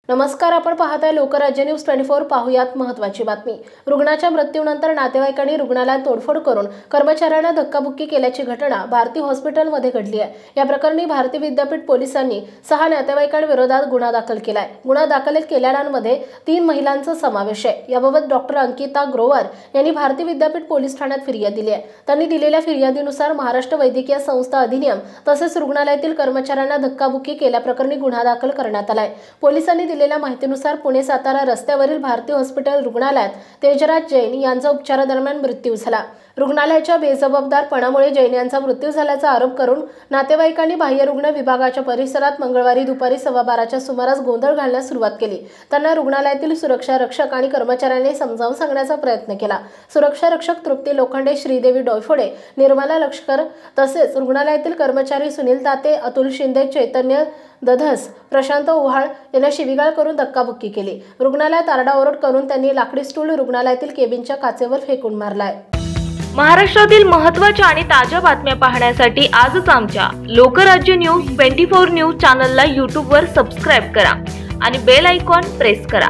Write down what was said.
नमस्कार, आपण पाहताय लोकराज्य न्यूज 24। पाहुयात महत्त्वाची बातमी। रुग्णाच्या मृत्यूनंतर नातेवाईकांनी रुग्णालयात तोडफोड करून कर्मचाऱ्यांना धक्काबुक्की केल्याची घटना भारती हॉस्पिटलमध्ये घडली आहे। या प्रकरणी भारती विद्यापीठ पोलिसांनी 6 नातेवाईकांविरोधात गुन्हा दाखल केलाय। गुन्हा दाखल केलेल्यांमध्ये 3 महिलांचा समावेश आहे। याबाबत डॉक्टर अंकिता ग्रोवर यांनी भारती विद्यापीठ पोलीस ठाण्यात फिर्याद दिली आहे। त्यांनी दिलेल्या फिर्यादीनुसार महाराष्ट्र वैद्यकीय संस्था अधिनियम तसेच रुग्णालयातील कर्मचाऱ्यांना धक्काबुक्की केल्याप्रकरणी गुन्हा दाखल करण्यात आलाय। पोलिसांनी दिलेल्या माहितीनुसार पुणे सातारा रस्त्यावरील भारती हॉस्पिटल रुग्णालयात तेजराज जैन यांचा उपचारादरम्यान मृत्यू झाला। रुग्णालयाच्या बेजबाबदारपणामुळे जैन यांचा मृत्यू झाल्याचा आरोप करून नातेवाईकांनी बाह्यरुग्ण विभागाच्या परिसरात मंगळवारी दुपारी 12:15च्या सुमारास गोंधळ घालण्यास सुरुवात केली। त्यांना रुग्णालयातील सुरक्षा रक्षक आणि कर्मचाऱ्यांनी समजावून सांगण्याचा प्रयत्न केला। सुरक्षा रक्षक तृप्ती लोखंडे, श्रीदेवी डोयफोडे, निर्मला लष्कर तसेच रुग्णालयातील कर्मचारी सुनील ताते, अतुल शिंदे, चैतन्य दधस, प्रशांत ओहाळ यांना शिवीगाळ करून धक्काबुक्की केली। रुग्णालयात आरडाओरड करून त्यांनी लाकडी स्टूल रुग्णालयातील केबिनच्या काचेवर फेकून मारलाय। महाराष्ट्रातील महत्त्वाच्या आणि ताज्या बातम्या पाहण्यासाठी आजच आमच्या लोकराज्य न्यूज 24 न्यूज चॅनलला YouTube वर सबस्क्राइब करा आणि बेल आयकॉन प्रेस करा।